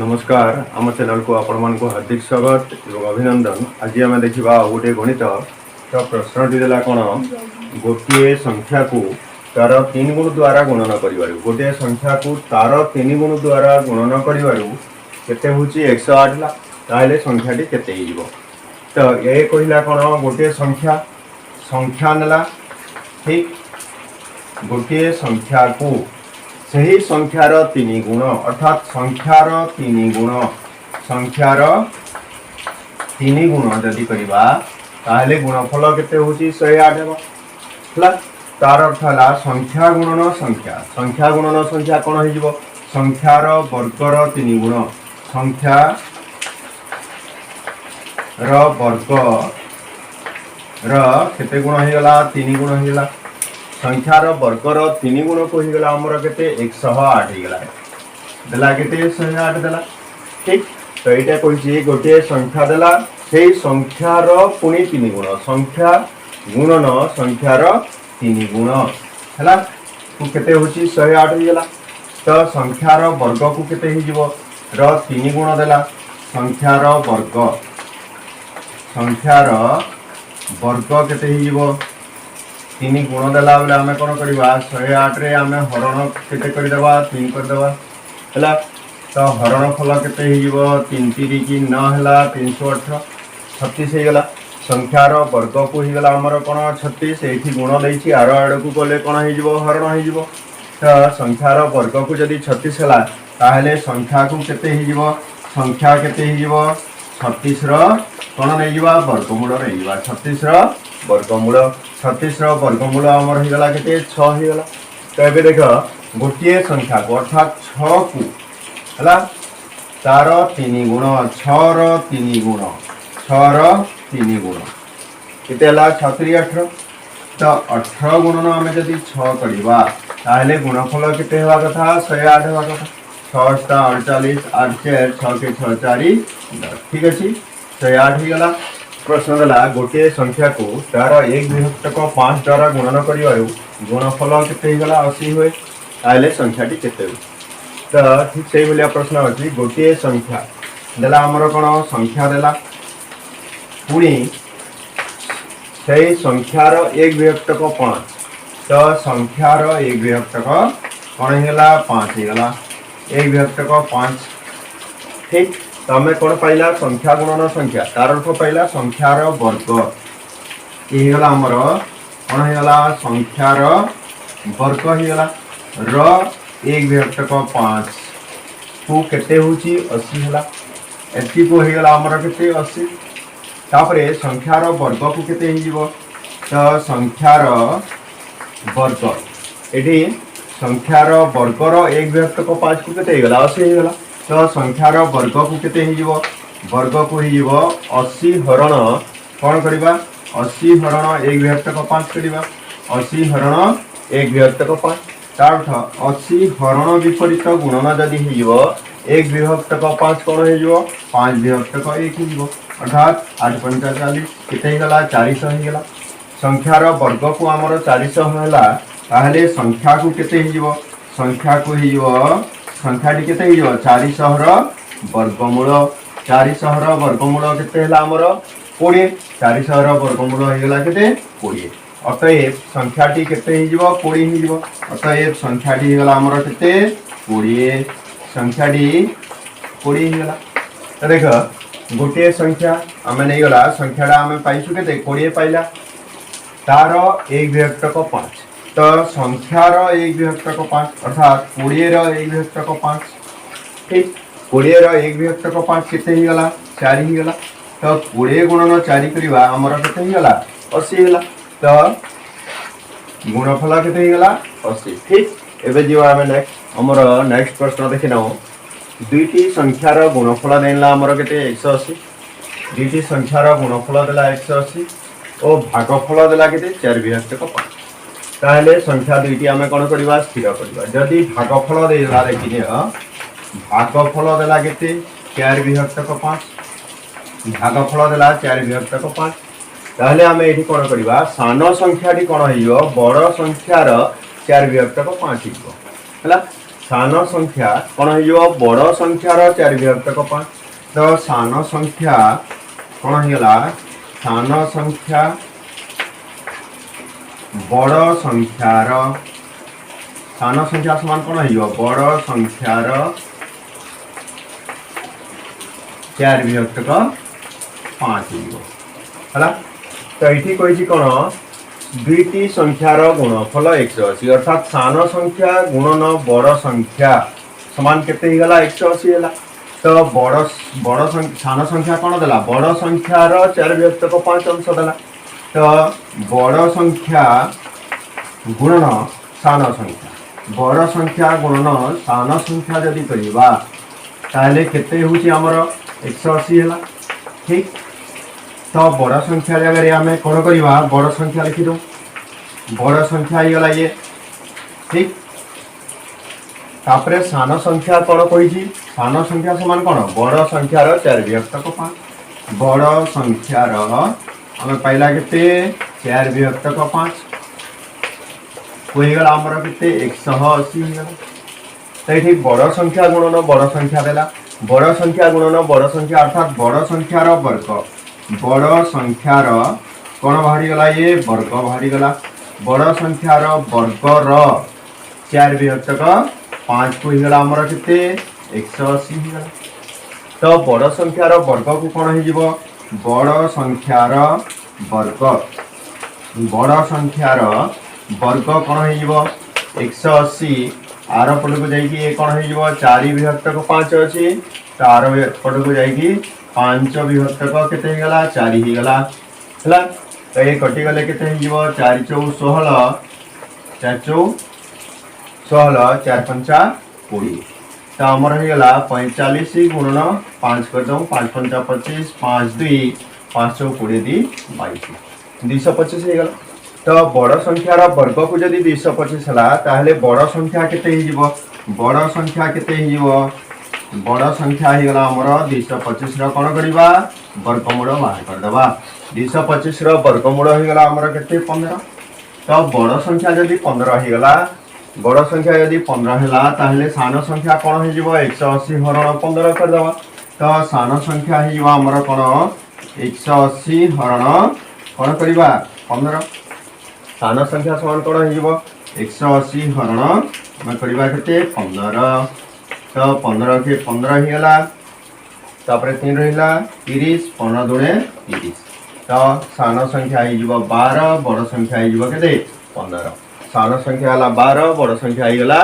नमस्कार आम चैनल को आपण मान को हार्दिक स्वागत एवं अभिनंदन। आज आम देखा गोटे गणित तो प्रश्नटी देला कौन गोटे संख्या को तार 3 गुण द्वारा गुणन कर गोटे संख्या को तार 3 गुण द्वारा गुणन करते 108 ला ताहले संख्याटी केते हिजो। तो ये कहला कौन गोटे संख्या संख्या नेला ठीक गोटे संख्या को सही संख्यार 3 गुण अर्थात संख्यार 3 गुण जदि करवा ताहले गुणफल केते होची 108 हेबा। तार अर्थ है संख्या गुणन संख्या गुणन संख्या कौन हो संख्यार वर्गर 3 गुण संख्यार वर्ग केते गुण होगला 3 गुण होगला संख्यार वर्गर 3 गुण को होगला आमर केते 108 होगला देला केते 108 देला ठीक। तो यहाँ कही गोटे संख्या देला से संख्यार पुणी 3 गुण संख्या गुणन संख्यार 3 गुण है केते होची 108 होगला। तो संख्यार वर्ग को केते हो 3 गुण देला संख्यार वर्ग केते हो 3 गुण देला बेले आम कौन करवा 108 रे आम हरण केते करदेबा 3 करदेबा है। तो हरण फल केते हो 3 3 की 9 है 318 36 होगला संख्यार वर्ग को होगला आमर कौन 36 ये गुण देती आर आड़ को गले कौन हो हरण हो। तो संख्यार वर्ग को जदि 36 है ताहले संख्या को केते हो संख्या केते हो 36 कौन नहीं वर्गमूल नहीं 36 वर्गमूल 36 वर्गमूल आमर होगला केते 6 होगला। तो ये देख गोटे संख्या को अर्थात 6 को है तार 3 गुण 6 3 गुण 6 गुण केते 36 18। तो 18 गुणन आम जदि 6 करवा ताहले गुणफल केते होगा कथा 108 होगा कथा 6 48 8 4 6 के 6 4 10 ठीक अच्छे 108 होगला। प्रश्न देला गोटे संख्या को तार 1 विभक्त 5 द्वारा गुणन कर गुणफल केते होगला 80 हुए ताहले संख्याटी केते हुए। तो ठीक से भाया प्रश्न अच्छी गोटे संख्या देला आमर कौन संख्या देला पुणी से संख्यार 1 विभक्त 5 तो संख्यार 1 विभक्त कौन होगा 5 होगला 1 विभक्त 5 ठीक। तो आम कौन पाइला संख्या गुणन संख्या तार अर्थ पाइला संख्यार वर्ग ये आमर कौन होगला संख्यार वर्ग होगला 1 विभक्त 5 को केते होची 80 है एति को होगला आमर केते 80। तापरे संख्यार वर्ग को केते हो तो संख्यार वर्ग ये संख्यार वर्गर 1 विभक्त 5 को केते होगला 80 होगला। तो संख्यार वर्ग को केते हो वर्ग को हो 80 हरण कौन करवा 80 हरण 1 विभक्त 5 करवा 80 हरण 1 विभक्त 5 तार 80 हरण विपरीत गुणन जदि हो 1 विभक्त 5 कौन हो 5 विभक्त 1 हो अर्थात 8 5 40 केते होगला 400 होगला। संख्यार वर्ग को आमर 400 है ताहले संख्या को केते हो संख्या को हो संख्याटी केते हो 400 वर्गमूल 400 वर्गमूल केते है आमर 20 400 वर्गमूल होगला केते 20 अतएव संख्याटी केते हो 20 हो अतएव संख्याटी होगला आमर केते 20 संख्याटी 20 होगला। तो देख गोटे संख्या आम नहीं गला संख्याटा आम पाइछु केते 20 पाइला तार 1 विभक्त 5 तो संख्यार 1 विभक्त 5 अर्थात 20 1 विभक्त 5 ठीक 20 1 विभक्त 5 केते होगला 4 होगला। तो 20 गुणन 4 करवा आमर केते होगला 80 होगला। तो गुणफल केते होगला 80 ठीक। एबे जो आम नेक्स्ट आमर नेक्स्ट प्रश्न देखि ना दुईटी संख्यार गुणफल देला आमर केते 180 दुईटी संख्यार गुणफल देला 180 और भागफल देला केते 4 विभक्त 5 ताहले संख्या दुईटी आम कौन करवा स्थिर करवा जदि भागफल देला देखिए भागफल देला केते 4 विभक्त 5 भागफल देला 4 विभक्त 5 ताहले आम ये कौन करवा सान संख्याटी कौन हो बड़ संख्यार 4 विभक्त 5 है सान संख्या कौन हो बड़ संख्यार 4 विभक्तक 5 तो सान संख्या कौन होगा सान संख्या बड़ संख्यार सान संख्या समान कौन हो बड़ संख्यार 4 विभक्तक 5 है तो ये कही कौन दुईटी संख्यार गुणफल 180 अर्थात सान संख्या गुणन बड़ संख्या समान केते गला 180 है तो बड़ सान संख्या कौन देला बड़ संख्यार 4 विभक्तक 5 अंश देला तो बड़ संख्या गुणन सान संख्या बड़ संख्या गुणन सान संख्या जदि करबा ताहले केते होची हमर 180 है ठीक तो बड़ संख्या जगह आम कौन करवा बड़ संख्या लिखिद बड़ संख्या होगा ये ठीक तापरे सान संख्या कौन कही सान संख्या समान कौन बड़ संख्यार 4 विभक्तक 5 बड़ संख्यार आम पाइला के 4 विभक्तक 5 होगा आमर के 180 तो ये बड़ संख्या गुणन बड़ संख्या देला बड़ संख्या गुणन बड़ संख्या अर्थात बड़ संख्यार वर्ग बड़ संख्यार कौन बाहरी गला ये वर्ग बाहरी गला बड़ संख्यार वर्गर 4 विभक्तक 5 को होगा आमर के 180 होगा तो बड़ संख्यार वर्ग को कौन हो बड़ संख्यार वर्ग बड़ संख्यार वर्ग कौन हो 180 आर पट को जाइए कौन हो 4 विभक्तक 5 अच्छी तो आर पट को जाइए 5 विभक्तक केते होगा 4 ही गला है तो ये कटिगले के 4 चौ 16 4 चौ 16 4 5 20 तो आमर होगा 45 गुणन 5 कर दो 5 5 25 5 2 5 चौ 20 2 22 225 हो गला तो बड़ संख्यार वर्ग को जब 225 है बड़ संख्या केते बड़ संख्या केते बड़ संख्या होगा आमर 225 कौन करवा वर्गमूल बाहर करदे 225 वर्गमूल होगा आमर के 15 तो बड़ संख्या जब 15 होगा बड़ संख्या जब 15 है सान संख्या कौन हो 180 हरण 15 करदे तो सान संख्या होमर कौन 180 हरण कौन करवा 15 सान संख्या समान कौन हो 180 हरण आम करवा के 15 तो 15 के 15 होगा तापर 3 रहा 30 15 दुणे 30 तो सान संख्या हो 12 बड़ संख्या हो 15 सान संख्या 12 बड़ संख्या होगा